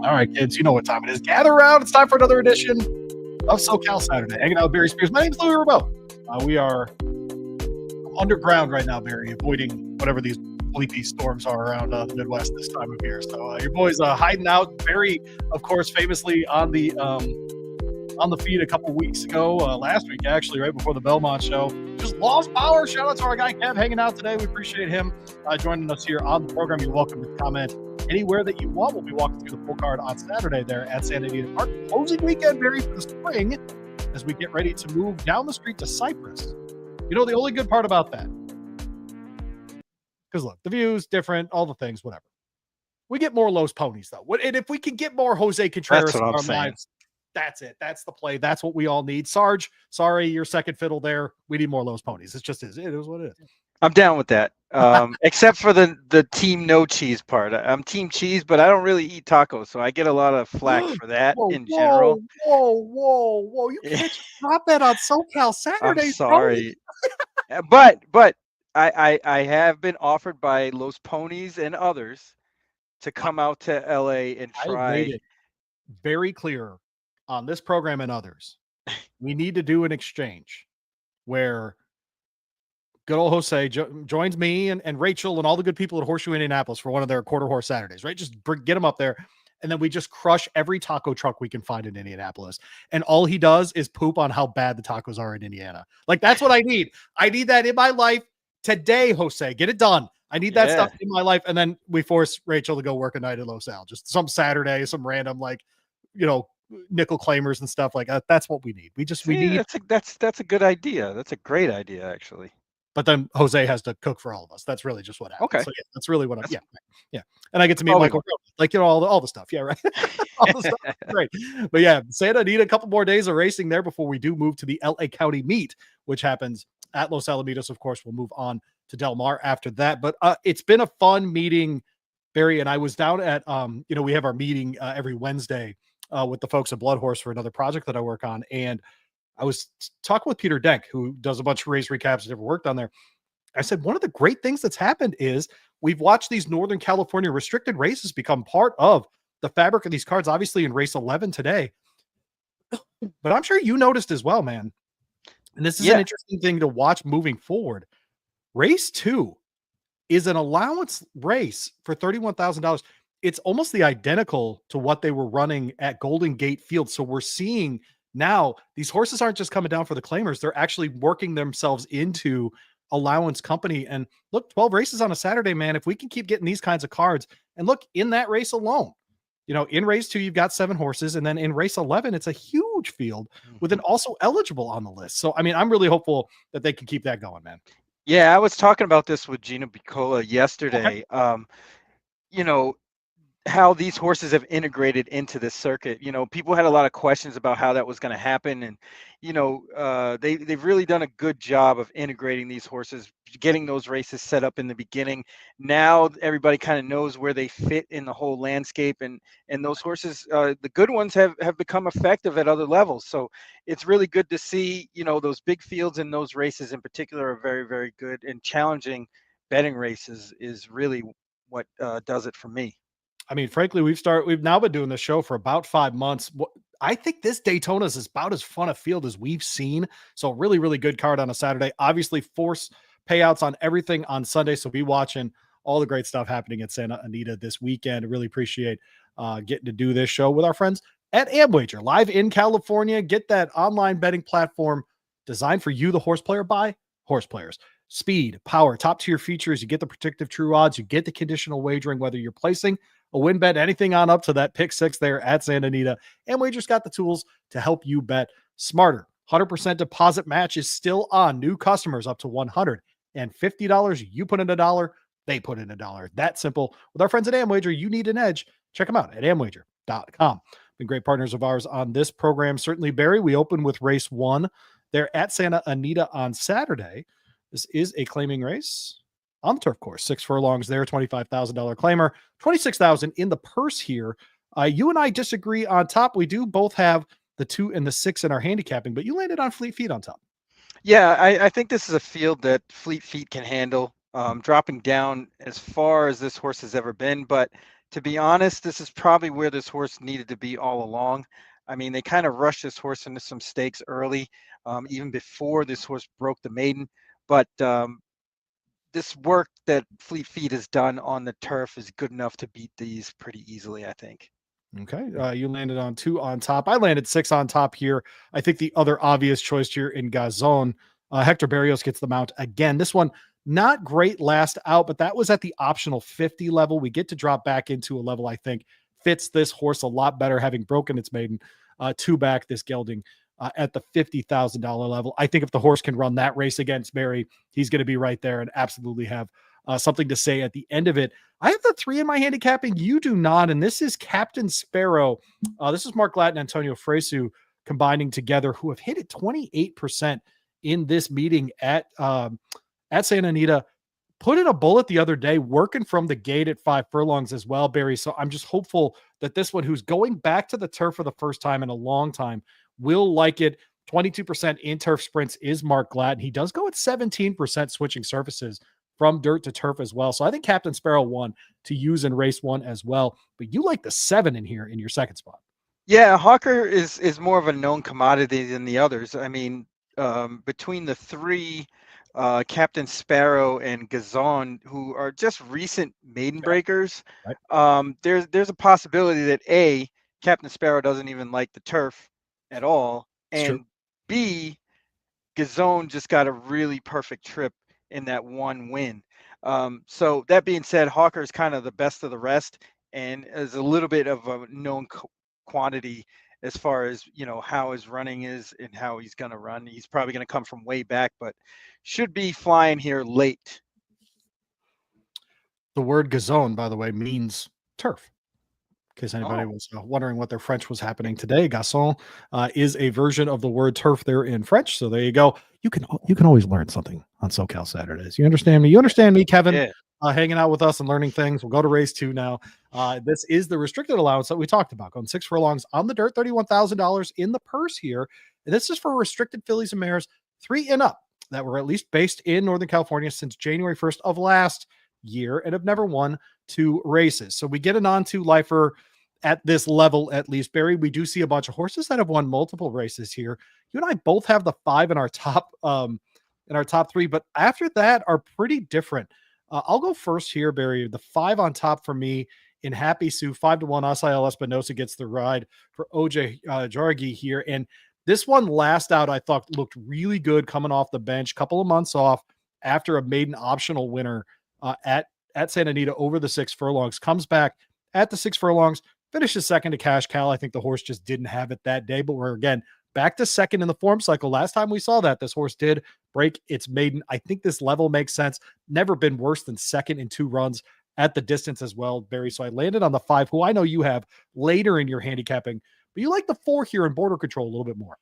All right, kids, you know what time it is. Gather around. It's time for another edition of SoCal Saturday. Hanging out with Barry Spears. My name's Louie Barry. We are underground right now, Barry, avoiding whatever these bleepy storms are around the Midwest this time of year. So your boy's hiding out. Barry, of course, famously on the feed a couple weeks ago, last week actually, right before the Belmont show. Just lost power. Shout out to our guy Kev hanging out today. We appreciate him joining us here on the program. You're welcome to comment anywhere that you want. We'll be walking through the full card on Saturday there at Santa Anita Park. Closing weekend, Barry, for the spring as we get ready to move down the street to Cypress. You know, the only good part about that, because look, the view's different, all the things, whatever. We get more Los Ponies, though. And if we can get more Jose Contreras in our lives, that's it. That's the play. That's what we all need. Sarge, sorry, your second fiddle there. We need more Los Ponies. It is what it is. I'm down with that. Except for the team no cheese part. I'm team cheese, but I don't really eat tacos, so I get a lot of flack for that in general. Whoa. You can't drop that on SoCal Saturday. I'm sorry. but I have been offered by Los Ponies and others to come out to LA and try. I made it very clear on this program and others. We need to do an exchange where good old Jose joins me and Rachel and all the good people at Horseshoe Indianapolis for one of their quarter horse Saturdays, right? Just get them up there. And then we just crush every taco truck we can find in Indianapolis. And all he does is poop on how bad the tacos are in Indiana. Like, that's what I need. I need that in my life today, Jose. Get it done. I need that stuff in my life. And then we force Rachel to go work a night at Los Al. Just some Saturday, some random, like, you know, nickel claimers and stuff like that. That's what we need. We need. That's a good idea. That's a great idea, actually. But then Jose has to cook for all of us. That's really just what happens. Okay. So yeah, that's really what yeah. And I get to meet Michael, like, you know, all the stuff. Yeah, right. All the stuff. Great. But yeah, Santa Anita, a couple more days of racing there before we do move to the LA County meet, which happens at Los Alamitos. Of course, we'll move on to Del Mar after that. But it's been a fun meeting, Barry. And I was down at, we have our meeting every Wednesday with the folks at Blood Horse for another project that I work on. And I was talking with Peter Denk, who does a bunch of race recaps and ever worked on there. I said, one of the great things that's happened is we've watched these Northern California restricted races become part of the fabric of these cards, obviously in race 11 today. But I'm sure you noticed as well, man. And this is an interesting thing to watch moving forward. Race 2 is an allowance race for $31,000. It's almost the identical to what they were running at Golden Gate Field. So we're seeing now these horses aren't just coming down for the claimers. They're actually working themselves into allowance company. And look, 12 races on a Saturday, man. If we can keep getting these kinds of cards, and look, in that race alone, you know, in race 2, you've got 7 horses. And then in race 11, it's a huge field with an also eligible on the list. So, I mean, I'm really hopeful that they can keep that going, man. Yeah, I was talking about this with Gina Bicola yesterday. Okay. You know, how these horses have integrated into the circuit. You know, people had a lot of questions about how that was going to happen. And, you know, they've really done a good job of integrating these horses, getting those races set up in the beginning. Now everybody kind of knows where they fit in the whole landscape, and those horses, the good ones have become effective at other levels. So it's really good to see, you know, those big fields and those races in particular are very, very good, and challenging betting races is really what does it for me. I mean, frankly, we've now been doing this show for about 5 months. I think this Daytona is about as fun a field as we've seen. So really, really good card on a Saturday. Obviously, force payouts on everything on Sunday. So be watching all the great stuff happening at Santa Anita this weekend. I really appreciate getting to do this show with our friends at Amwager, live in California. Get that online betting platform designed for you, the horse player, by horse players. Speed, power, top tier features. You get the predictive true odds. You get the conditional wagering, whether you're placing a win bet, anything on up to that pick 6 there at Santa Anita. Amwager's got the tools to help you bet smarter. 100% deposit match is still on. New customers up to $150. You put in $1, they put in $1. That simple. With our friends at Amwager, you need an edge. Check them out at amwager.com. Been great partners of ours on this program. Certainly, Barry, we open with race 1 there at Santa Anita on Saturday. This is a claiming race on the turf course. 6 furlongs there, $25,000 claimer, $26,000 in the purse here. You and I disagree on top. We do both have the 2 and the 6 in our handicapping, but you landed on Fleet Feet on top. Yeah, I think this is a field that Fleet Feet can handle, dropping down as far as this horse has ever been. But To be honest, this is probably where this horse needed to be all along. I mean, they kind of rushed this horse into some stakes early, even before this horse broke the maiden. But this work that Fleet Feet has done on the turf is good enough to beat these pretty easily, I think. Okay. You landed on 2 on top. I landed 6 on top here. I think the other obvious choice here in Gazon, Hector Barrios gets the mount again. This one, not great last out, but that was at the optional 50 level. We get to drop back into a level I think fits this horse a lot better, having broken its maiden two back this gelding at the $50,000 level. I think if the horse can run that race against Barry, he's going to be right there and absolutely have something to say at the end of it. I have the 3 in my handicapping. You do not. And this is Captain Sparrow. This is Mark Glatt and Antonio Fresu combining together, who have hit it 28% in this meeting at Santa Anita. Put in a bullet the other day, working from the gate at 5 furlongs as well, Barry. So I'm just hopeful that this one, who's going back to the turf for the first time in a long time, will like it. 22% in turf sprints is Mark Glatt. He does go at 17% switching surfaces from dirt to turf as well. So I think Captain Sparrow won to use in race 1 as well. But you like the 7 in here in your second spot. Yeah, Hawker is more of a known commodity than the others. I mean, between the 3, Captain Sparrow and Gazon, who are just recent maiden breakers, Right. there's a possibility that A, Captain Sparrow doesn't even like the turf at all, It's true. and B, Gazon just got a really perfect trip in that one win. So that being said, Hawker is kind of the best of the rest and is a little bit of a known quantity as far as how his running is and how he's going to run. He's probably going to come from way back, but should be flying here late. The word gazon, by the way, means turf. In case anybody Oh, was wondering what their French was happening today, garçon is a version of the word turf there in French. So there you go. You can always learn something on SoCal Saturdays. You understand me? You understand me, Kevin? yeah. Hanging out with us and learning things. We'll go to race 2 now. This is the restricted allowance that we talked about, going 6 furlongs on the dirt, $31,000 in the purse here. And this is for restricted fillies and mares 3 and up that were at least based in Northern California since January 1st of last year and have never won 2 races. So we get an on 2 lifer at this level, at least. Barry, we do see a bunch of horses that have won multiple races here. You and I both have the 5 in our top 3, but after that are pretty different. I'll go first here, Barry. The 5 on top for me in Happy Sue, 5-1. Asael Espinosa gets the ride for OJ Jargi here. And this one last out, I thought looked really good coming off the bench, couple of months off after a maiden optional winner at Santa Anita over the 6 furlongs, comes back at the 6 furlongs, finishes second to Cash Cal. I think the horse just didn't have it that day, but we're again back to second in the form cycle. Last time we saw that, this horse did break its maiden. I think this level makes sense. Never been worse than second in 2 runs at the distance as well, Barry. So I landed on the 5, who I know you have later in your handicapping, but you like the 4 here in Border Control a little bit more.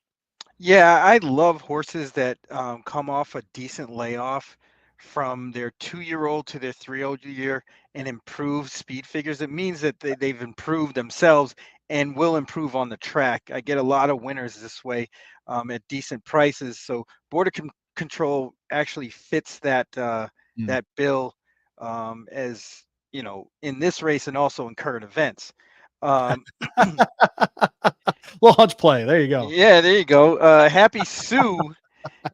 Yeah, I love horses that come off a decent layoff from their 2-year-old to their 3-year-old year and improve speed figures. It means that they've improved themselves and will improve on the track. I get a lot of winners this way at decent prices. So Border Control actually fits that that bill as in this race and also in current events. Um, Launch play. There you go. yeah, there you go. Happy Sue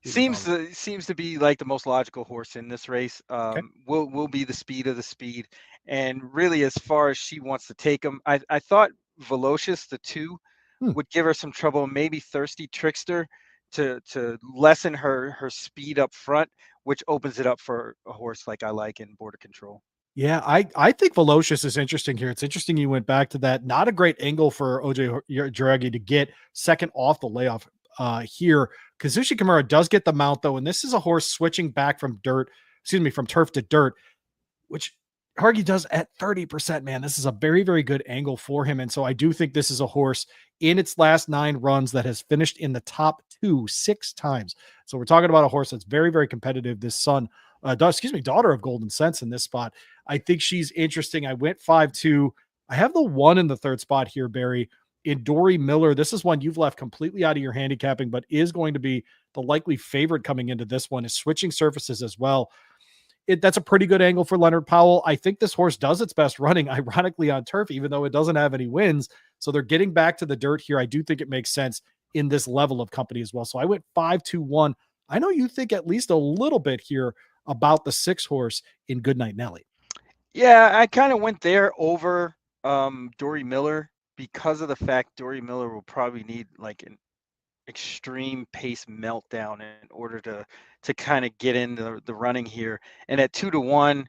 He's a seems bum. to be like the most logical horse in this race. Okay. Will be the speed of the speed, and really as far as she wants to take him, I thought Velocious the 2 Hmm. would give her some trouble. Maybe Thirsty Trickster to lessen her speed up front, which opens it up for a horse like I like in Border Control. Yeah, I think Velocious is interesting here. It's interesting you went back to that. Not a great angle for OJ Jaragi to get second off the layoff here. Kazushi Kimura does get the mount though, and this is a horse switching back from from turf to dirt, which Hargy does at 30%. Man, this is a very, very good angle for him. And so I do think this is a horse in its last 9 runs that has finished in the top 2 6 times. So we're talking about a horse that's very, very competitive. This daughter of Golden Sense in this spot. I think she's interesting. I went 5-2. I have the 1 in the 3rd spot here, Barry. In Dory Miller, this is one you've left completely out of your handicapping, but is going to be the likely favorite coming into this one, is switching surfaces as well. that's a pretty good angle for Leonard Powell. I think this horse does its best running, ironically, on turf, even though it doesn't have any wins. So they're getting back to the dirt here. I do think it makes sense in this level of company as well. So I went 5-2-1. I know you think at least a little bit here about the 6 horse in Goodnight Nelly. Yeah, I kind of went there over Dory Miller because of the fact Dory Miller will probably need like an extreme pace meltdown in order to kind of get into the running here. And at 2-1,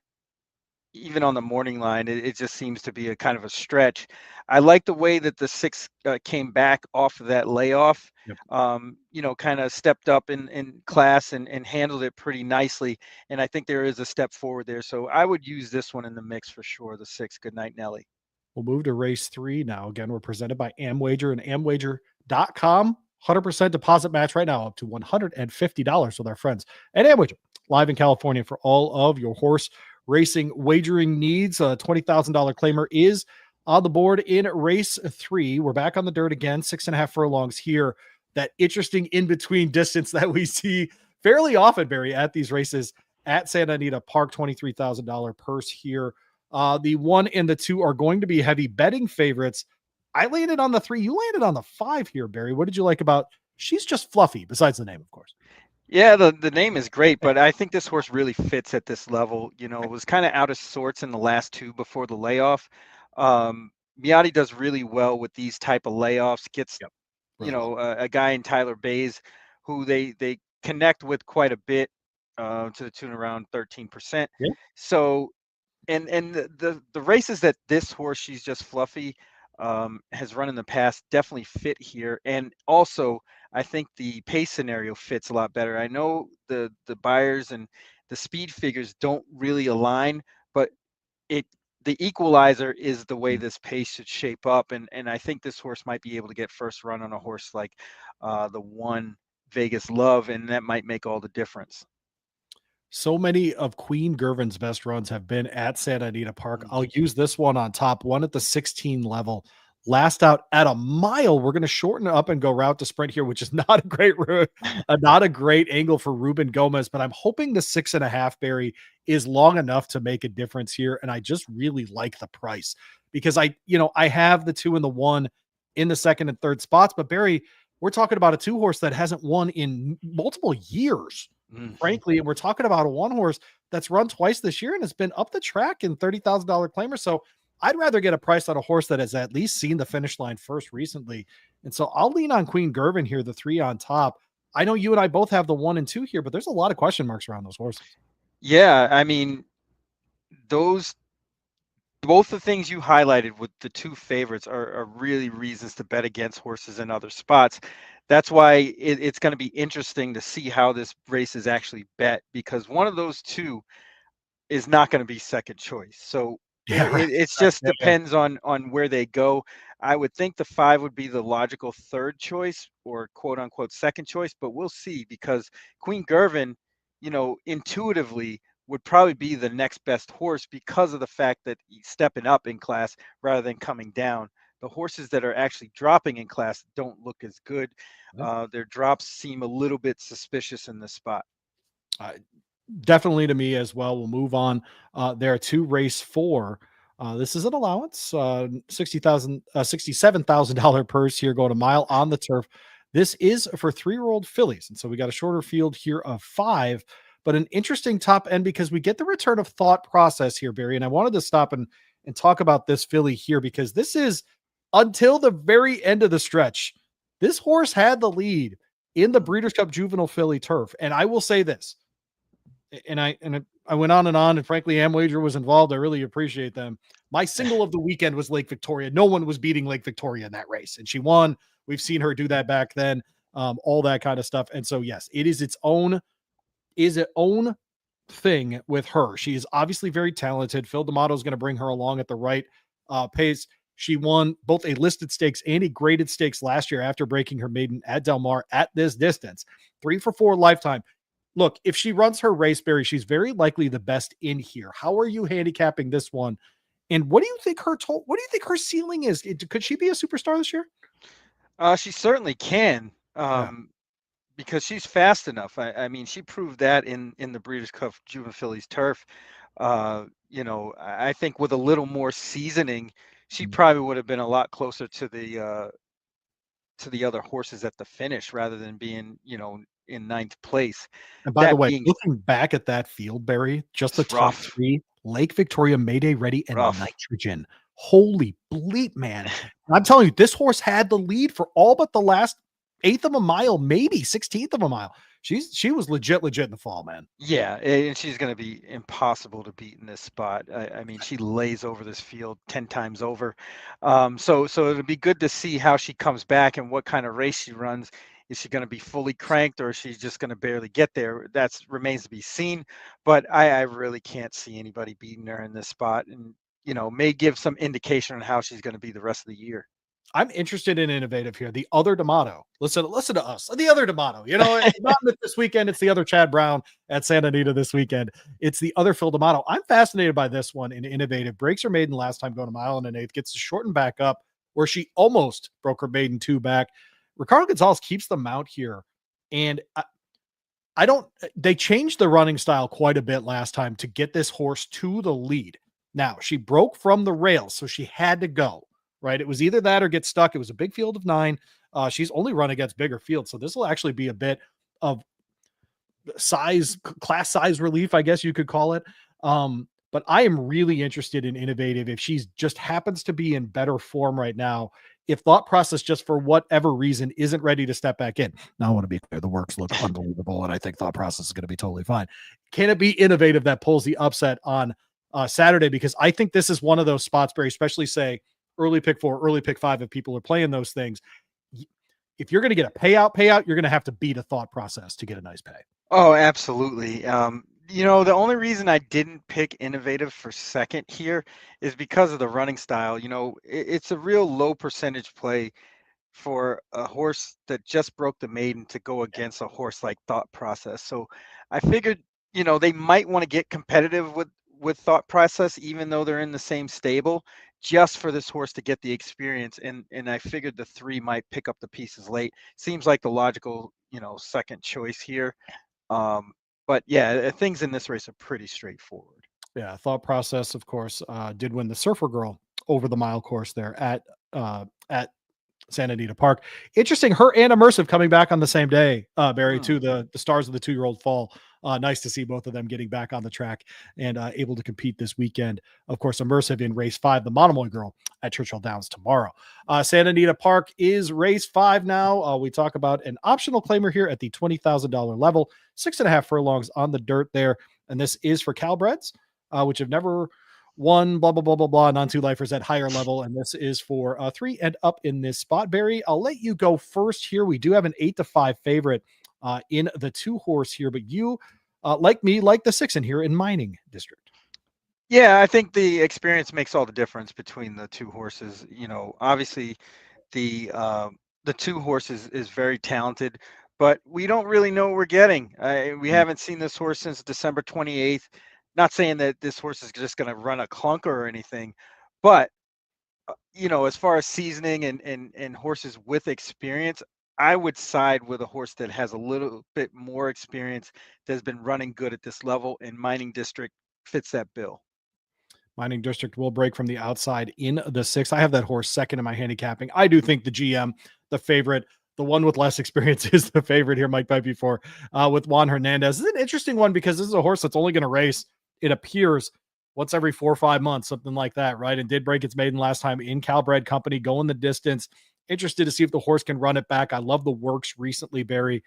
even on the morning line, it just seems to be a kind of a stretch. I like the way that the 6 came back off of that layoff. Yep. Kind of stepped up in class and handled it pretty nicely. And I think there is a step forward there. So I would use this one in the mix for sure. The 6, Goodnight Nelly. We'll move to race 3 now. Again, we're presented by Amwager and Amwager.com. 100% deposit match right now up to $150 with our friends at Amwager, live in California for all of your horse racing wagering needs. A $20,000 claimer is on the board in race 3. We're back on the dirt again, 6.5 furlongs here. That interesting in-between distance that we see fairly often, Barry, at these races at Santa Anita Park. $23,000 purse here. The 1 and the 2 are going to be heavy betting favorites. I landed on the 3. You landed on the 5 here, Barry. What did you like about She's Just Fluffy, besides the name, of course? Yeah, the name is great, but I think this horse really fits at this level. It was kind of out of sorts in the last 2 before the layoff. Miotti does really well with these type of layoffs. Gets, Yep. Really well. a guy in Tyler Bays who they connect with quite a bit, to the tune around 13%. Yeah. So, and the races that this horse, She's Just Fluffy, has run in the past definitely fit here. And also, I think the pace scenario fits a lot better. I know the buyers and the speed figures don't really align, but the equalizer is the way this pace should shape up. And I think this horse might be able to get first run on a horse like the 1 Vegas Love, and that might make all the difference. So many of Queen Gervin's best runs have been at Santa Anita Park. Mm. I'll use this one on top, 1 at the 16 level. Last out at a mile. We're going to shorten it up and go route to sprint here, which is not a great route, not a great angle for Ruben Gomez, but I'm hoping the 6.5, Barry, is long enough to make a difference here. And I just really like the price because I have the 2 and the 1 in the second and third spots, but Barry, we're talking about a 2 horse that hasn't won in multiple years. Frankly, and we're talking about a 1 horse that's run twice this year and has been up the track in $30,000 claimer. So I'd rather get a price on a horse that has at least seen the finish line first recently. And so I'll lean on Queen Gervin here, the 3 on top. I know you and I both have the 1 and 2 here, but there's a lot of question marks around those horses. Yeah, I mean, both the things you highlighted with the 2 favorites are really reasons to bet against horses in other spots. That's why it's going to be interesting to see how this race is actually bet, because one of those 2 is not going to be second choice. So it's just depends on where they go. I would think the 5 would be the logical third choice, or quote unquote second choice, but we'll see, because Queen Gervin, intuitively would probably be the next best horse because of the fact that he's stepping up in class rather than coming down. The horses that are actually dropping in class don't look as good. Their drops seem a little bit suspicious in this spot. Definitely to me as well. We'll move on there to race 4. This is an allowance, $67,000 purse here, going a mile on the turf. This is for 3-year-old fillies. And so we got a shorter field here of 5, but an interesting top end because we get the return of thought process here, Barry. And I wanted to stop and talk about this filly here because this is until the very end of the stretch. This horse had the lead in the Breeders' Cup Juvenile Filly Turf. And I will say this, and I went on, and frankly, Amwager was involved. I really appreciate them. My single of the weekend was Lake Victoria. No one was beating Lake Victoria in that race, and she won. We've seen her do that back then, all that kind of stuff. And so, yes, it is its own thing with her. She is obviously very talented. Phil D'Amato is going to bring her along at the right pace. She won both a listed stakes and a graded stakes last year after breaking her maiden at Del Mar at this distance. 3 for 4 lifetime. Look, if she runs her race, Barry, she's very likely the best in here. How are you handicapping this one? And what do you think her ceiling is? Could she be a superstar this year? She certainly can. because she's fast enough. I mean, she proved that in the Breeders' Cup Juvenile Fillies turf. I think with a little more seasoning, she Mm. probably would have been a lot closer to the other horses at the finish rather than being, in ninth place. And by the That way, being looking back at that field, Barry, just the it's top rough, 3, Lake Victoria, Mayday Ready, and rough. Nitrogen. Holy bleep, man. I'm telling you, this horse had the lead for all but the last eighth of a mile, maybe 16th of a mile. She was legit in the fall, man. Yeah, and she's going to be impossible to beat in this spot. I mean, she lays over this field 10 times over. So it'll be good to see how she comes back and what kind of race she runs. Is she going to be fully cranked or is she just going to barely get there? That remains to be seen. But I really can't see anybody beating her in this spot, and may give some indication on how she's going to be the rest of the year. I'm interested in innovative here. The other D'Amato. Listen to us. The other D'Amato. Not this weekend. It's the other Chad Brown at Santa Anita this weekend. It's the other Phil D'Amato. I'm fascinated by this one in innovative. Breaks her maiden last time going a mile and an eighth. Gets to shorten back up where she almost broke her maiden 2 back. Ricardo Gonzalez keeps the mount here. And I don't, they changed the running style quite a bit last time to get this horse to the lead. Now she broke from the rails, so she had to go. Right, it was either that or get stuck. It was a big field of 9. She's only run against bigger fields, so this will actually be a bit of class size relief, I guess you could call it. But I am really interested in innovative if she's just happens to be in better form right now. If thought process just for whatever reason isn't ready to step back in. Now I want to be clear, the works look unbelievable, and I think thought process is going to be totally fine. Can it be innovative that pulls the upset on Saturday? Because I think this is one of those spots, Barry, especially say early pick 4, early pick 5, if people are playing those things. If you're going to get a payout, you're going to have to beat a thought process to get a nice pay. Oh, absolutely. The only reason I didn't pick innovative for second here is because of the running style. It's a real low percentage play for a horse that just broke the maiden to go against a horse like thought process. So I figured, they might want to get competitive with thought process, even though they're in the same stable, just for this horse to get the experience. And I figured the 3 might pick up the pieces late. Seems like the logical, second choice here. But yeah, things in this race are pretty straightforward. Yeah, thought process, of course, did win the Surfer Girl over the mile course there at Santa Anita Park. Interesting, her and Immersive coming back on the same day, Barry, Hmm. to the stars of the 2-year-old fall. Nice to see both of them getting back on the track and able to compete this weekend. Of course, Immersive in race 5, the Monomoy Girl at Churchill Downs tomorrow. Santa Anita Park is race 5 now. We talk about an optional claimer here at the $20,000 level, 6.5 furlongs on the dirt there. And this is for Calbreds, which have never won, blah, blah, blah, blah, blah, non-2 lifers at higher level. And this is for 3 and up in this spot. Barry, I'll let you go first here. We do have an 8-5 favorite in the 2 horse here, but you, like me, like the 6 in here in Mining District. Yeah, I think the experience makes all the difference between the 2 horses. Obviously the uh, the 2 horses is very talented, but we don't really know what we're getting. We Mm. haven't seen this horse since December 28th. Not saying that this horse is just going to run a clunker or anything, but as far as seasoning and horses with experience, I would side with a horse that has a little bit more experience, that's been running good at this level, and Mining District fits that bill. Mining District will break from the outside in the 6. I have that horse second in my handicapping. I do think the GM, the favorite, the one with less experience is the favorite here, Mike Pipe before, with Juan Hernandez. This is an interesting one because this is a horse that's only going to race, it appears, once every 4 or 5 months, something like that, right? And did break its maiden last time in Calbred Company, going the distance. Interested to see if the horse can run it back. I love the works recently, Barry,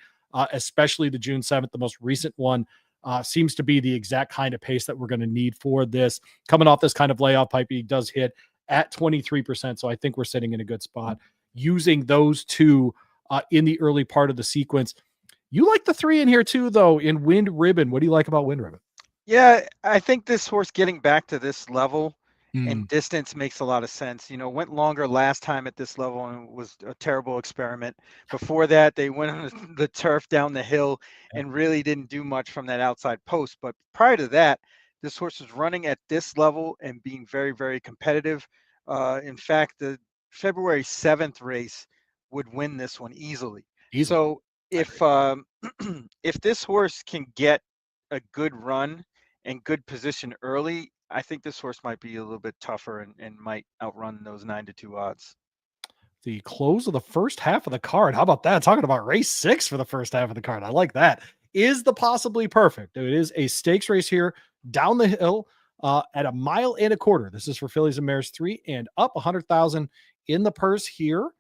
especially the June 7th, the most recent one. Seems to be the exact kind of pace that we're going to need for this. Coming off this kind of layoff, Pipe, he does hit at 23%. So I think we're sitting in a good spot using those 2 in the early part of the sequence. You like the 3 in here too, though, in Wind Ribbon. What do you like about Wind Ribbon? Yeah, I think this horse getting back to this level Hmm. and distance makes a lot of sense. Went longer last time at this level and was a terrible experiment. Before that, they went on the turf down the hill and really didn't do much from that outside post. But prior to that, this horse was running at this level and being very, very competitive. In fact, the February 7th race would win this one easily. Easily. So I agree. if if this horse can get a good run and good position early, I think this horse might be a little bit tougher and might outrun those 9-2 odds. The close of the first half of the card. How about that? Talking about race 6 for the first half of the card. I like that. Is the possibly perfect. It is a stakes race here down the hill at a mile and a quarter. This is for fillies and mares 3 and up, 100,000 in the purse here.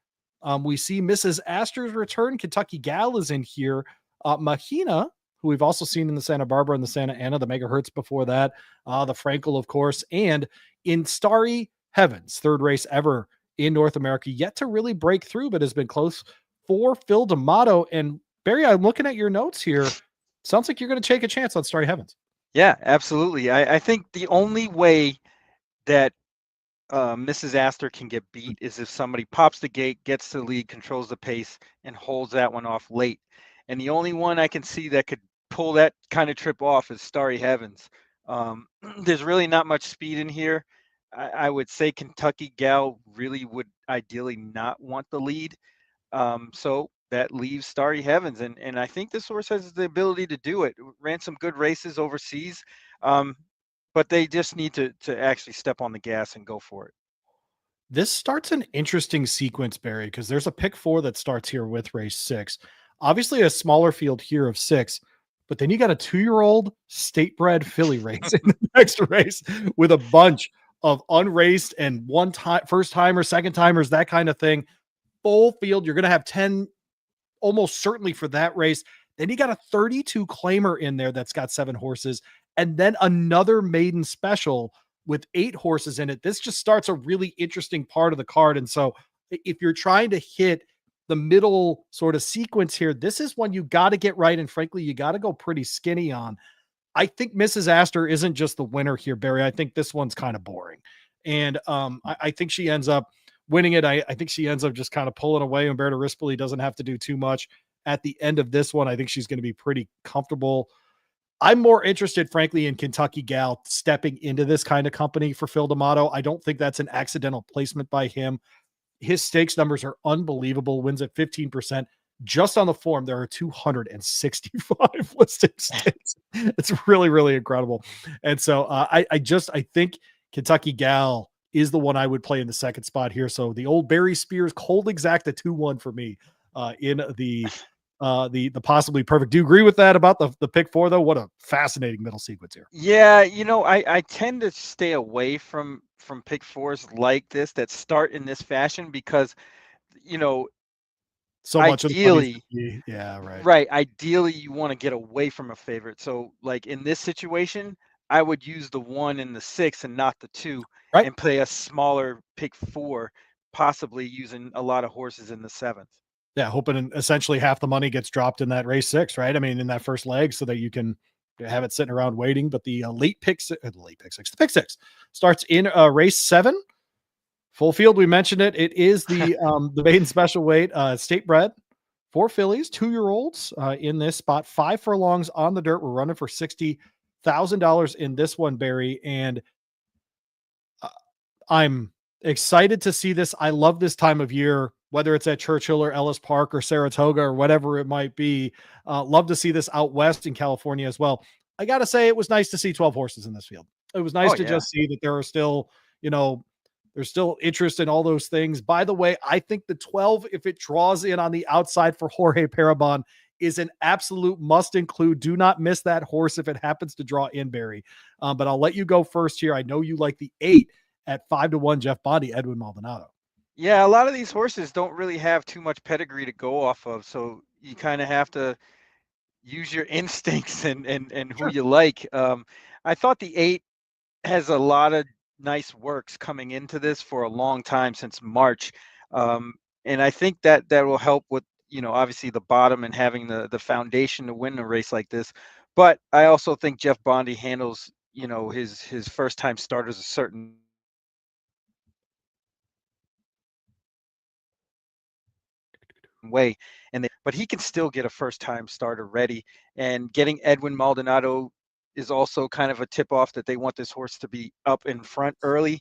We see Mrs. Astor's return. Kentucky Gal is in here. Mahina, who we've also seen in the Santa Barbara and the Santa Ana, the Megahertz before that, the Frankel, of course, and in Starry Heavens, third race ever in North America, yet to really break through, but has been close for Phil D'Amato. And Barry, I'm looking at your notes here. Sounds like you're going to take a chance on Starry Heavens. Yeah, absolutely. I think the only way that Mrs. Astor can get beat is if somebody pops the gate, gets to the lead, controls the pace, and holds that one off late. And the only one I can see that could pull that kind of trip off is Starry Heavens. There's really not much speed in here. I would say Kentucky Gal really would ideally not want the lead. So that leaves Starry Heavens. And I think this horse has the ability to do it. Ran some good races overseas. Um, but they just need to actually step on the gas and go for it. This starts an interesting sequence, Barry, because there's a pick 4 that starts here with race 6. Obviously, a smaller field here of 6, but then you got a 2-year-old state bred filly race in the next race with a bunch of unraced and one time first timers, second timers, that kind of thing. Full field. You're going to have 10 almost certainly for that race. Then you got a 32 claimer in there that's got 7 horses, and then another maiden special with 8 horses in it. This just starts a really interesting part of the card. And so if you're trying to hit the middle sort of sequence here, this is one you got to get right. And frankly, you got to go pretty skinny on. I think Mrs. Astor isn't just the winner here, Barry. I think this one's kind of boring. And I think she ends up winning it. I think she ends up just kind of pulling away. Umberto Rispoli doesn't have to do too much at the end of this one. I think she's going to be pretty comfortable. I'm more interested, frankly, in Kentucky Gal stepping into this kind of company for Phil D'Amato. I don't think that's an accidental placement by him. His stakes numbers are unbelievable. Wins at 15%. Just on the form, there are 265 listed stakes. It's really, really incredible. And so I think Kentucky Gal is the one I would play in the second spot here. So the old Barry Spears cold exact a 2-1 for me in the possibly perfect. Do you agree with that about the pick 4 though? What a fascinating middle sequence here. Yeah, I tend to stay away from pick 4s like this that start in this fashion because you know So much of the ideally, money's yeah, right. right, ideally you want to get away from a favorite. So like in this situation, I would use the 1 and the 6 and not the 2 Right. and play a smaller pick 4, possibly using a lot of horses in the 7th. Yeah, hoping essentially half the money gets dropped in that race 6, right? I mean, in that first leg so that you can have it sitting around waiting. But the late pick, the pick 6 starts in race 7. Full field, we mentioned it. It is the maiden special weight, state bred, 4 fillies, 2-year-olds in this spot, 5 furlongs on the dirt. We're running for $60,000 in this one, Barry, and I'm excited to see this. I love this time of year, whether it's at Churchill or Ellis Park or Saratoga or whatever it might be. Love to see this out west in California as well. I got to say, it was nice to see 12 horses in this field. It was nice Oh to yeah. just see that there are still, there's still interest in all those things. By the way, I think the 12, if it draws in on the outside for Jorge Parabon, is an absolute must include. Do not miss that horse if it happens to draw in, Barry. But I'll let you go first here. I know you like the 8 at 5-1, Jeff Bondi, Edwin Maldonado. Yeah, a lot of these horses don't really have too much pedigree to go off of, so you kind of have to use your instincts and who Sure. you like. I thought the 8 has a lot of nice works coming into this for a long time since March, and I think that will help with obviously the bottom and having the foundation to win a race like this. But I also think Jeff Bondi handles his first time starters a certain way, but he can still get a first time starter ready. And getting Edwin Maldonado is also kind of a tip off that they want this horse to be up in front early,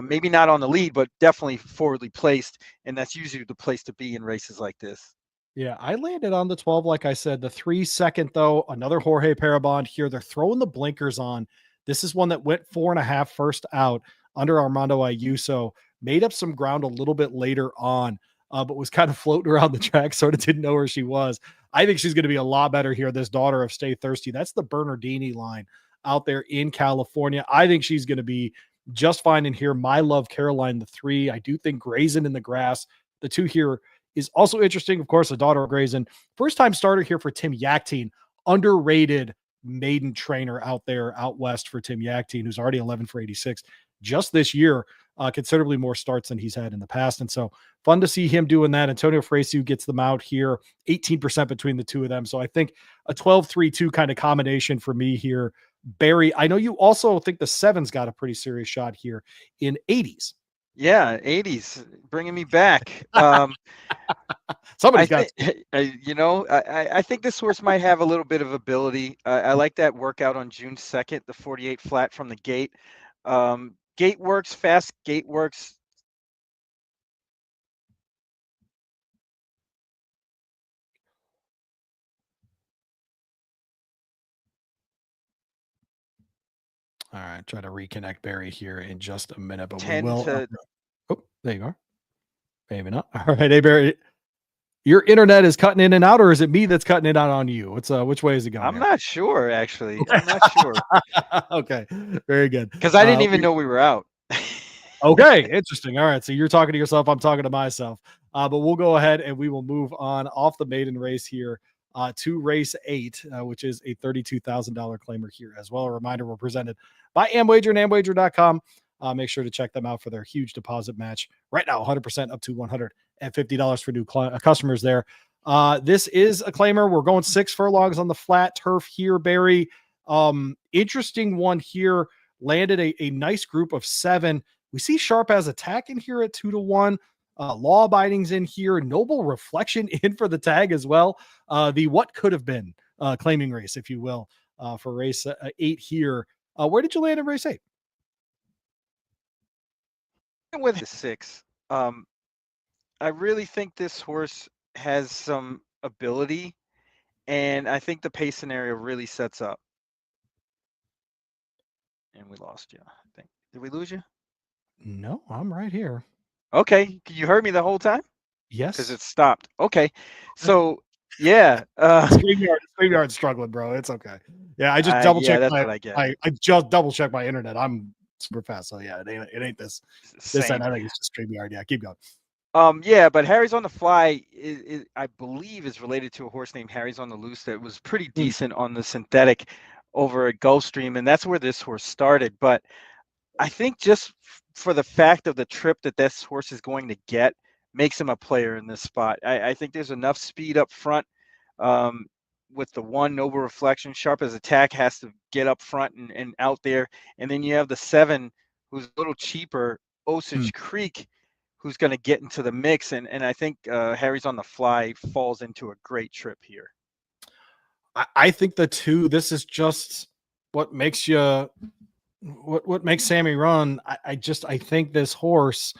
maybe not on the lead, but definitely forwardly placed, and that's usually the place to be in races like this. Yeah, I landed on the 12, like I said. The 3 second, though, another Jorge Parabon here. They're throwing the blinkers on. This is one that went 4.5 first out under Armando Ayuso, made up some ground a little bit later on, but was kind of floating around the track, sort of didn't know where she was. I think she's going to be a lot better here, this daughter of Stay Thirsty. That's the Bernardini line out there in California. I think she's going to be just fine in here. My Love Caroline, the 3. I do think Grazing in the Grass, the 2 here is also interesting. Of course, the daughter of Grayson, first time starter here for Tim Yakteen, underrated maiden trainer out there out west for Tim Yakteen, who's already 11 for 86 just this year, considerably more starts than he's had in the past. And so fun to see him doing that. Antonio Fresiu gets them out here, 18% between the two of them. So I think a 12-3-2 kind of combination for me here. Barry, I know you also think the 7's got a pretty serious shot here in 80s. Yeah, 80s, bringing me back. Somebody's got I think this horse might have a little bit of ability. I like that workout on June 2nd, the 48 flat from the gate. Gate works, fast gate works. All right, try to reconnect Barry here in just a minute, but we 10 will. to Oh, there you are. Maybe not. All right, hey Barry, your internet is cutting in and out, or is it me that's cutting it out on you? Which way is it going? I'm here? not sure, actually. Okay. I'm not sure. Okay, very good. Because I didn't even know we were out. Okay, interesting. All right, so you're talking to yourself, I'm talking to myself. But we'll go ahead and we will move on off the maiden race here to race 8, which is a $32,000 claimer here as well. A reminder, we're presented by Amwager and Amwager.com. Make sure to check them out for their huge deposit match right now, 100% up to $150 for new customers there. This is a claimer. We're going 6 furlongs on the flat turf here, Barry. Interesting one here. Landed a nice group of 7. We see Sharp as Attack in here at 2-1. Law Abiding's in here. Noble Reflection in for the tag as well. The what could have been claiming race, if you will, for race 8 here. Where did you land in race 8? With the 6, I really think this horse has some ability, and I think the pace scenario really sets up. And we lost you, I think. Did we lose you? No, I'm right here. Okay, you heard me the whole time? Yes. Because it stopped. Okay, so yeah. StreamYard's struggling, bro. It's okay. Yeah, I just double checked that's what I get. I just double checked my internet. I'm super fast, so yeah, it ain't this. This end. I think it's just StreamYard. Yeah, keep going. Yeah, but Harry's on the Fly, I believe, is related to a horse named Harry's on the Loose that was pretty decent on the synthetic over at Gulfstream, and that's where this horse started. But I think just for the fact of the trip that this horse is going to get makes him a player in this spot. I think there's enough speed up front with the 1 Noble Reflection. Sharp as Attack has to get up front and out there. And then you have the 7, who's a little cheaper, Osage Creek, who's going to get into the mix. And I think Harry's on the Fly falls into a great trip here. I think the 2, this is just what makes you what makes Sammy run. I think this horse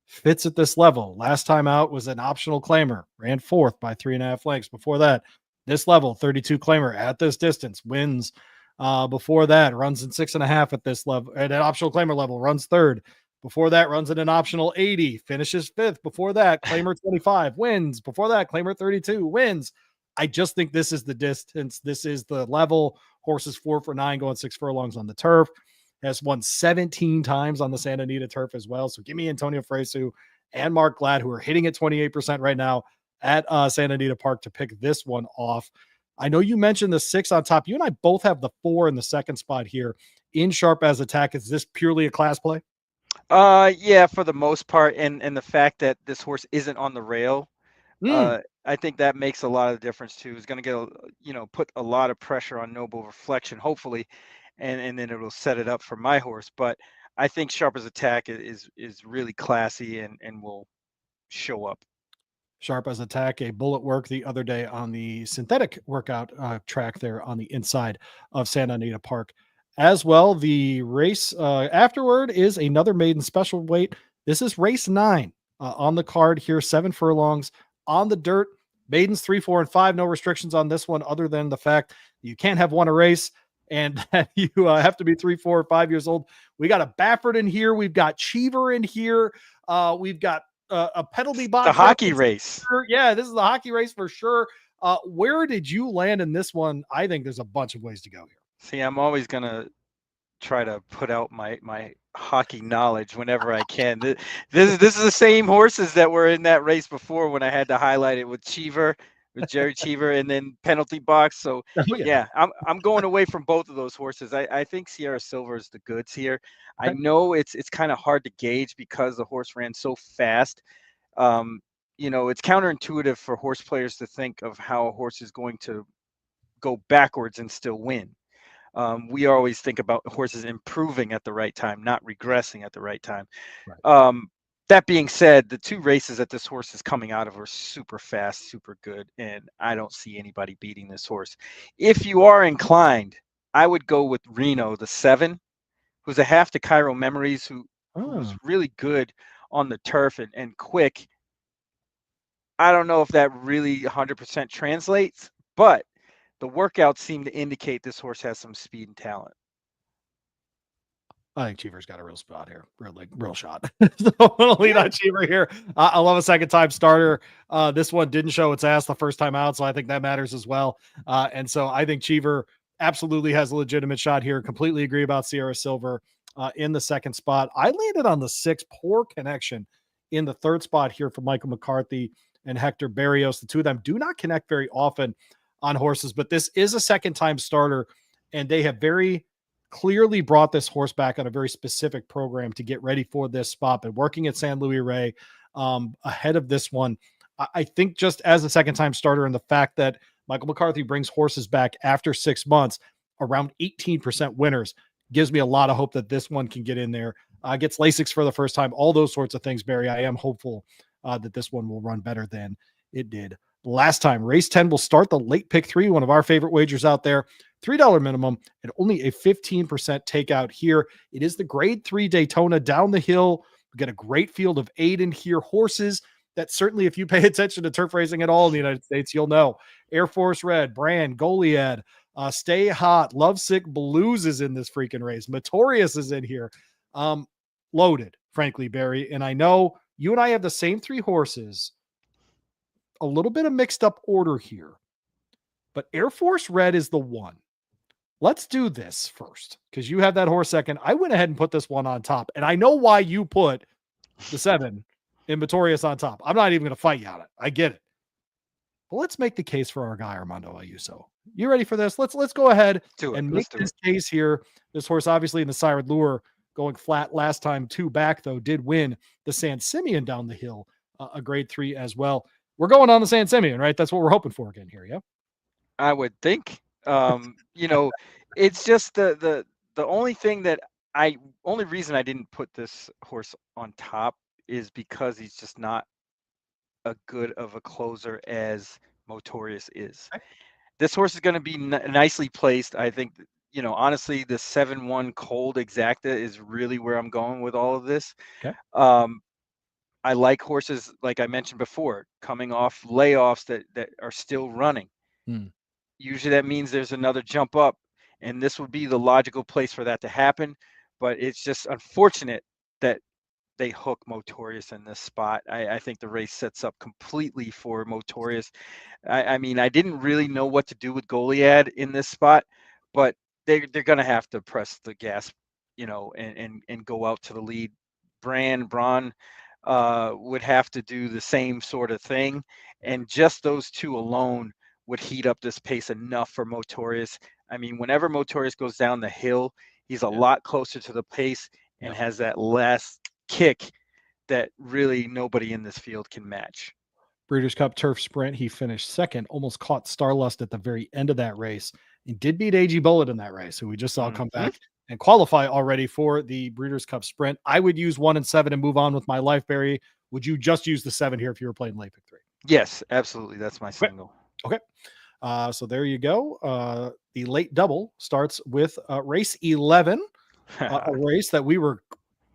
fits at this level. Last time out was an optional claimer, ran 4th by 3.5 lengths. Before that, this level, 32 claimer at this distance, wins. Before that, runs in 6.5 at this level, at an optional claimer level, runs 3rd. Before that, runs in an optional 80, finishes 5th. Before that, claimer 25, wins. Before that, claimer 32, wins. I just think this is the distance. This is the level. Horses 4 for 9, going 6 furlongs on the turf. Has won 17 times on the Santa Anita turf as well. So give me Antonio Fresiu and Mark Glad, who are hitting at 28% right now at Santa Anita Park, to pick this one off. I know you mentioned the 6 on top. You and I both have the 4 in the second spot here in Sharp as Attack. Is this purely a class play? Yeah, for the most part. And the fact that this horse isn't on the rail, I think that makes a lot of difference too. It's going to get, put a lot of pressure on Noble Reflection, hopefully. And then it'll set it up for my horse. But I think Sharp as Attack is really classy and will show up. Sharp as Attack, a bullet work the other day on the synthetic workout track there on the inside of Santa Anita Park. As well, the race afterward is another maiden special weight. This is race 9 on the card here, 7 furlongs on the dirt. Maidens 3, 4, and 5. No restrictions on this one other than the fact you can't have won a race and that you have to be 3, 4, or 5 years old. We got a Baffert in here. We've got Cheever in here. We've got a penalty box. The hockey race. Yeah, this is the hockey race for sure. Where did you land in this one? I think there's a bunch of ways to go here. See, I'm always going to try to put out my hockey knowledge whenever I can. This is the same horses that were in that race before when I had to highlight it with Cheever, with Jerry Cheever, and then penalty box. So yeah, I'm going away from both of those horses. I think Sierra Silver is the goods here. Okay. I know it's kind of hard to gauge because the horse ran so fast. It's counterintuitive for horse players to think of how a horse is going to go backwards and still win. We always think about horses improving at the right time, not regressing at the right time. Right. That being said, the 2 races that this horse is coming out of are super fast, super good, and I don't see anybody beating this horse. If you are inclined, I would go with Reno, the 7, who's a half to Cairo Memories, who was really good on the turf and quick. I don't know if that really 100% translates, but the workouts seem to indicate this horse has some speed and talent. I think Cheever's got a real spot here, real shot. So I'm going to lead on Cheever here. I love a second-time starter. This one didn't show its ass the first time out, so I think that matters as well. And so I think Cheever absolutely has a legitimate shot here. Completely agree about Sierra Silver in the second spot. I landed on the 6, Poor Connection, in the third spot here for Michael McCarthy and Hector Barrios. The two of them do not connect very often on horses, but this is a second-time starter, and they have very clearly brought this horse back on a very specific program to get ready for this spot. But working at San Luis Rey ahead of this one, I think just as a second-time starter and the fact that Michael McCarthy brings horses back after 6 months, around 18% winners, gives me a lot of hope that this one can get in there. Gets Lasix for the first time, all those sorts of things, Barry. I am hopeful that this one will run better than it did last time. Race 10 will start the late pick 3, one of our favorite wagers out there. $3 minimum and only a 15% takeout here. It is the grade 3 Daytona down the hill. We get a great field of 8 in here. Horses that certainly, if you pay attention to turf racing at all in the United States, you'll know. Air Force Red, Brand, Goliad, Stay Hot, Lovesick Blues is in this freaking race. Motorius is in here. Loaded, frankly, Barry. And I know you and I have the same 3 horses. A little bit of mixed up order here, but Air Force Red is the one. Let's do this first because you have that horse second. I went ahead and put this one on top, and I know why you put the 7 in Motorius on top. I'm not even going to fight you on it. I get it. But let's make the case for our guy Armando Ayuso. You ready for this? Let's go ahead and make this case here. This horse, obviously in the Sired Lure, going flat last time, 2 back though, did win the San Simeon down the hill, a grade 3 as well. We're going on the San Simeon, right? That's what we're hoping for again here, yeah? I would think. It's just the only thing that only reason I didn't put this horse on top is because he's just not a good of a closer as Motorius is. Okay. This horse is going to be nicely placed. I think, honestly, the 7-1 Cold Exacta is really where I'm going with all of this. Okay. I like horses, like I mentioned before, coming off layoffs that are still running. Usually that means there's another jump up, and this would be the logical place for that to happen. But it's just unfortunate that they hook Motorius in this spot. I think the race sets up completely for Motorius. I mean, I didn't really know what to do with Goliad in this spot, but they're going to have to press the gas, and go out to the lead. Braun would have to do the same sort of thing, and just those 2 alone would heat up this pace enough for Motorius. I mean, whenever Motorius goes down the hill, he's a lot closer to the pace and has that last kick that really nobody in this field can match. Breeders' Cup Turf Sprint, he finished second, almost caught Starlust at the very end of that race, and did beat AG Bullet in that race, who we just saw come back and qualify already for the Breeders' Cup Sprint. I would use 1 and 7 and move on with my life, Barry. Would you just use the 7 here if you were playing late pick 3? Yes, absolutely. That's my single. Okay. So there you go. The late double starts with race 11, a race that we were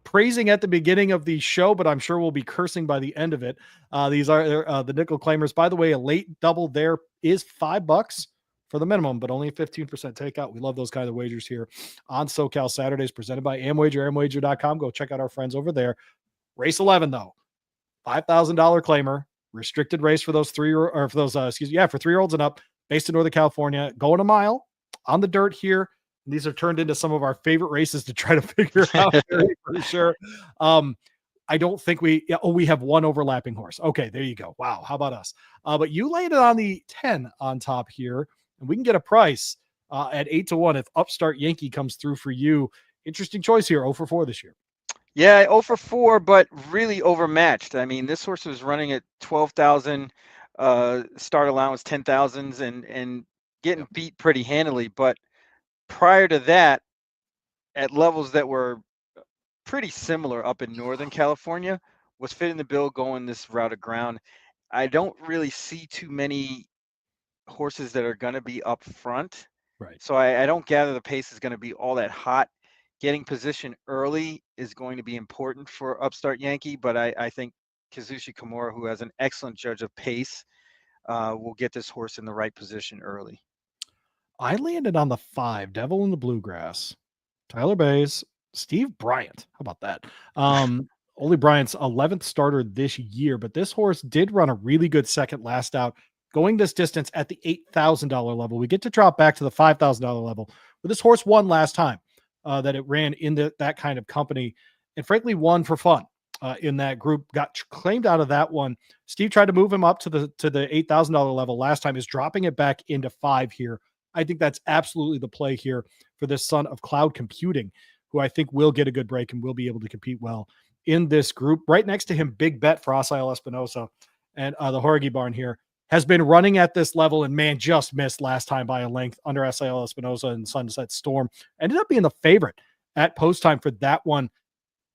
praising at the beginning of the show, but I'm sure we'll be cursing by the end of it. These are the nickel claimers. By the way, a late double there is $5 for the minimum, but only a 15% takeout. We love those kind of wagers here on SoCal Saturdays, presented by Amwager, amwager.com. Go check out our friends over there. Race 11, though, $5,000 claimer, restricted race for those for 3-year-olds and up, based in Northern California, going a mile on the dirt here. And these are turned into some of our favorite races to try to figure out for sure. I don't think we have one overlapping horse. Okay, there you go. Wow, how about us? But you laid it on the 10 on top here, and we can get a price at 8-1 if Upstart Yankee comes through for you. Interesting choice here, 0 for 4 this year. Yeah, 0 for 4, but really overmatched. I mean, this horse was running at 12,000 start allowance, 10,000s, and getting beat pretty handily. But prior to that, at levels that were pretty similar up in Northern California, was fitting the bill going this route of ground. I don't really see too many horses that are going to be up front. Right. So I don't gather the pace is going to be all that hot. Getting position early is going to be important for Upstart Yankee, but I think Kazushi Kimura, who has an excellent judge of pace, will get this horse in the right position early. I landed on the 5, Devil in the Bluegrass. Tyler Bays, Steve Bryant. How about that? Ole Bryant's 11th starter this year, but this horse did run a really good second last out, going this distance at the $8,000 level. We get to drop back to the $5,000 level, but this horse won last time that it ran in that kind of company, and frankly won for fun in that group. Got claimed out of that one. Steve tried to move him up to the $8,000 level last time. Is dropping it back into 5 here. I think that's absolutely the play here for this son of cloud computing, who I think will get a good break and will be able to compete well in this group. Right next to him, big bet for Asael Espinosa, and the Horgy barn here has been running at this level, and man, just missed last time by a length under Asael Espinosa and Sunset Storm. Ended up being the favorite at post time for that one.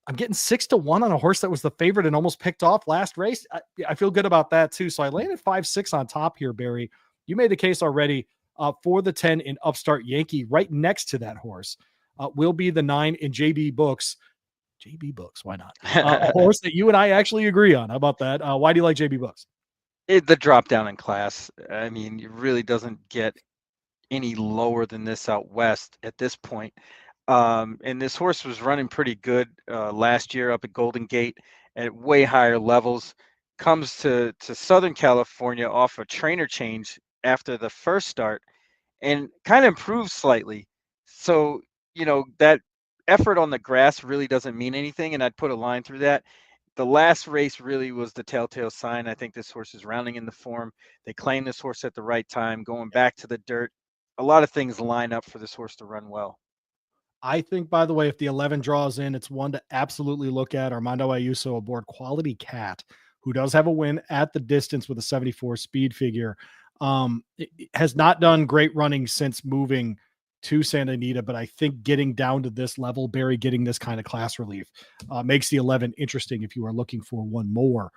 I'm getting 6-1 on a horse that was the favorite and almost picked off last race. I feel good about that too. So I landed 5-6 on top here, Barry. You made the case already for the 10 in Upstart Yankee. Right next to that horse will be the 9 in JB Books. JB Books, why not? A horse that you and I actually agree on. How about that? Why do you like JB Books? The drop down in class. I mean, it really doesn't get any lower than this out west at this point. And this horse was running pretty good last year up at Golden Gate at way higher levels. Comes to Southern California off a trainer change after the first start and kind of improves slightly. So, that effort on the grass really doesn't mean anything. And I'd put a line through that. The last race really was the telltale sign. I think this horse is rounding in the form. They claim this horse at the right time, going back to the dirt. A lot of things line up for this horse to run well. I think, by the way, if the 11 draws in, it's one to absolutely look at. Armando Ayuso aboard Quality Cat, who does have a win at the distance with a 74 speed figure. It has not done great running since moving to Santa Anita, but I think getting down to this level, Barry, getting this kind of class relief makes the 11 interesting if you are looking for one more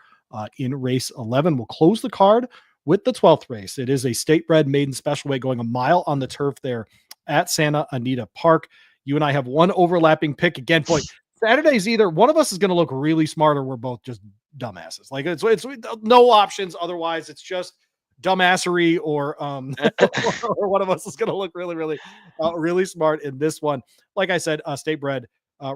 in race 11. We'll close the card with the 12th race. It is a state bred maiden special weight going a mile on the turf there at Santa Anita Park. You and I have one overlapping pick again. Boy, Saturday's either one of us is going to look really smart or we're both just dumbasses. Like it's no options. Otherwise, it's just dumbassery or or one of us is going to look really, really, really smart in this one. Like I said, state bred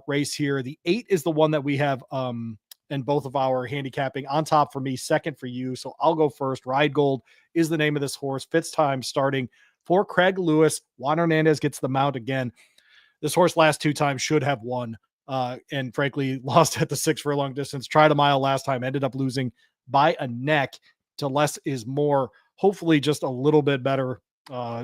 race here. The 8 is the one that we have in both of our handicapping on top for me, second for you. So I'll go first. Ride Gold is the name of this horse. Fitz time starting for Craig Lewis. Juan Hernandez gets the mount again. This horse last 2 times should have won, and frankly lost at the 6 for a long distance. Tried a mile last time, ended up losing by a neck to less is more. Hopefully just a little bit better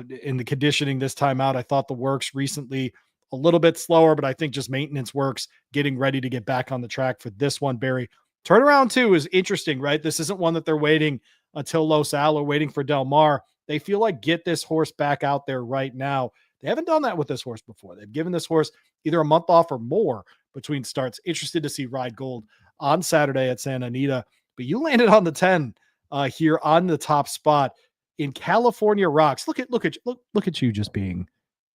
in the conditioning this time out. I thought the works recently a little bit slower, but I think just maintenance works, getting ready to get back on the track for this one, Barry. Turnaround 2 is interesting, right? This isn't one that they're waiting until Los Al or waiting for Del Mar. They feel like get this horse back out there right now. They haven't done that with this horse before. They've given this horse either a month off or more between starts. Interested to see Ride Gold on Saturday at Santa Anita. But you landed on the 10 here on the top spot in California Rocks. Look at you just being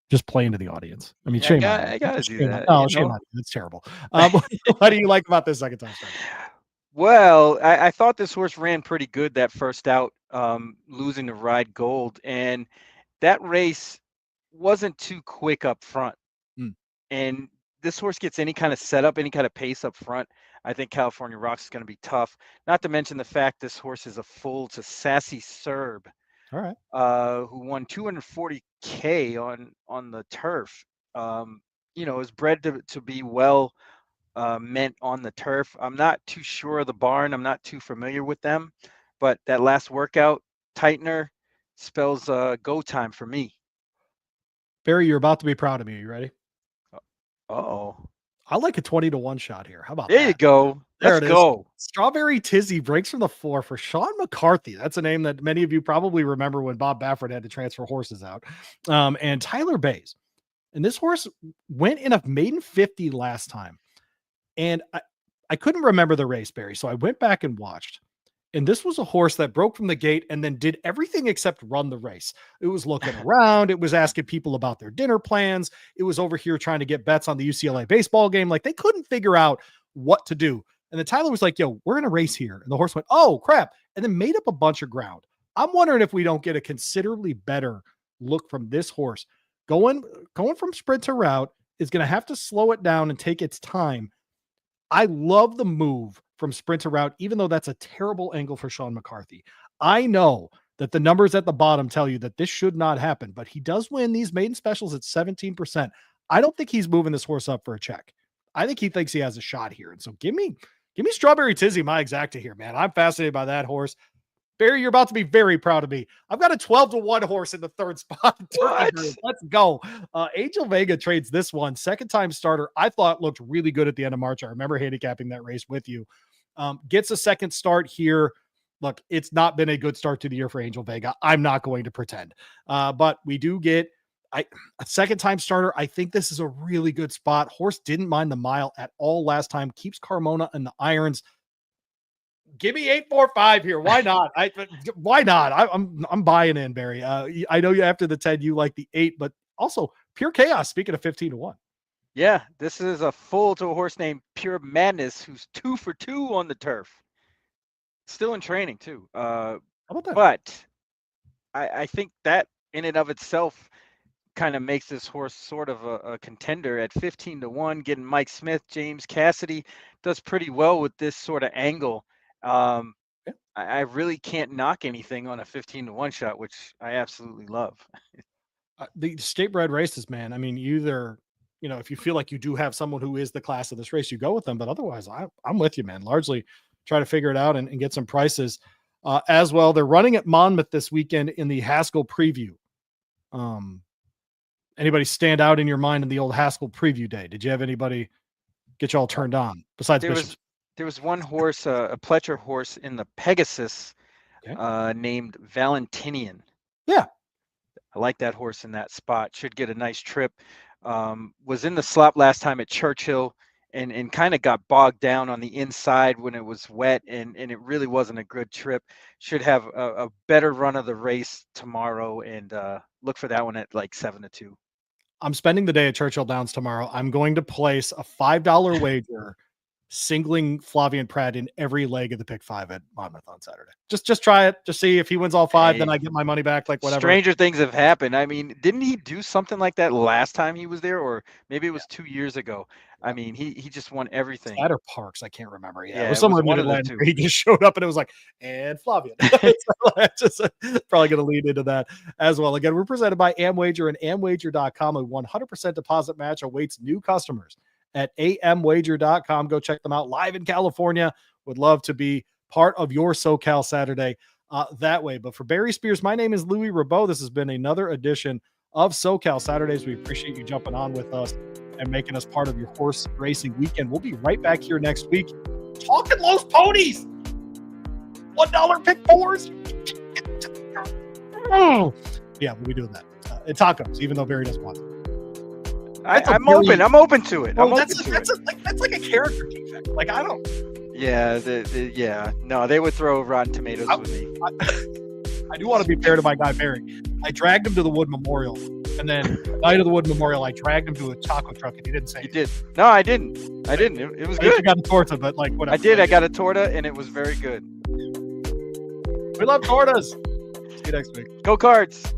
Just play into the audience. I mean, Yeah, shame on you. I gotta do Shame on, that, no, shame on you. That's terrible. What do you like about this second time start? Well, I thought this horse ran pretty good that first out, losing to Ride Gold, and that race wasn't too quick up front. Mm. And this horse gets any kind of setup, any kind of pace up front. I think California Rocks is going to be tough. Not to mention the fact this horse is a foal to Sassy Serb, All right. who won 240K on the turf. Is bred to be well meant on the turf. I'm not too sure of the barn. I'm not too familiar with them, but that last workout tightener spells go time for me. Barry, you're about to be proud of me. Are you ready? Uh-oh. I like a 20-1 shot here. How about There that? you go. There Let's it is. go. Strawberry Tizzy breaks from the 4 for Sean McCarthy. That's a name that many of you probably remember when Bob Baffert had to transfer horses out. And Tyler Bays. And this horse went in a maiden 50 last time. And I couldn't remember the race, Barry. So I went back and watched. And this was a horse that broke from the gate and then did everything except run the race. It was looking around. It was asking people about their dinner plans. It was over here trying to get bets on the UCLA baseball game. Like they couldn't figure out what to do. And then Tyler was like, yo, we're going to race here. And the horse went, oh, crap. And then made up a bunch of ground. I'm wondering if we don't get a considerably better look from this horse. Going from sprint to route is going to have to slow it down and take its time. I love the move from sprint to route, even though that's a terrible angle for Sean McCarthy. I know that the numbers at the bottom tell you that this should not happen, but he does win these maiden specials at 17%. I don't think he's moving this horse up for a check. I think he thinks he has a shot here. And so give me Strawberry Tizzy, my exacta here, man. I'm fascinated by that horse. Barry, you're about to be very proud of me. I've got a 12-1 horse in the third spot. Let's go. Angel Vega trades this one. Second time starter. I thought looked really good at the end of March. I remember handicapping that race with you. Gets a second start here. Look, it's not been a good start to the year for Angel Vega. I'm not going to pretend. But we do get a second time starter. I think this is a really good spot. Horse didn't mind the mile at all last time. Keeps Carmona in the irons. Give me 8-4-5 here. Why not? Why not? I'm buying in, Barry. I know you after the 10, you like the 8, but also Pure Chaos. Speaking of 15-1. Yeah, this is a foal to a horse named Pure Madness, who's 2 for 2 on the turf. Still in training too. How about that? But I think that in and of itself kind of makes this horse sort of a contender at 15-1. Getting Mike Smith, James Cassidy does pretty well with this sort of angle. I really can't knock anything on a 15-1 shot, which I absolutely love. The state bred races, man. I mean, either, if you feel like you do have someone who is the class of this race, you go with them. But otherwise, I'm with you, man. Largely try to figure it out and get some prices as well. They're running at Monmouth this weekend in the Haskell preview. Anybody stand out in your mind in the old Haskell preview day? Did you have anybody get you all turned on besides Bishop's? There was one horse, a Pletcher horse in the Pegasus, named Valentinian. Yeah. I like that horse in that spot. Should get a nice trip. Was in the slop last time at Churchill and kind of got bogged down on the inside when it was wet and it really wasn't a good trip. Should have a better run of the race tomorrow and look for that one at like 7-2. I'm spending the day at Churchill Downs tomorrow. I'm going to place a $5 wager singling Flavian Pratt in every leg of the pick 5 at Monmouth on Saturday. Just try it. Just see if he wins all 5, then I get my money back, like whatever. Stranger things have happened. I mean, didn't he do something like that last time he was there? Or maybe it was 2 years ago. I mean, he just won everything. That or Parks, I can't remember. Yeah, it was it somewhere was one in of the Atlanta. two. He just showed up and it was like, and Flavian. Just probably going to lead into that as well. Again, we're presented by Amwager and Amwager.com. A 100% deposit match awaits new customers at amwager.com. Go check them out live in California. Would love to be part of your SoCal Saturday that way. But for Barry Spears, my name is Louie Rabeau. This has been another edition of SoCal Saturdays. We appreciate you jumping on with us and making us part of your horse racing weekend. We'll be right back here next week talking Los Ponies. $1 pick 4s. Oh, yeah, we'll be doing that. And tacos, even though Barry doesn't want it. I'm open to it. That's like a character defect. Like, I don't. Yeah, yeah. No, they would throw Rotten Tomatoes with me. I do want to be fair to my guy Barry. I dragged him to the Wood Memorial And then night of the Wood Memorial, I dragged him to a taco truck, and he didn't say. You did? No, I didn't. It was good. You got a torta, but like whatever. I did. I got a torta, and it was very good. We love tortas. See you next week. Go Cards.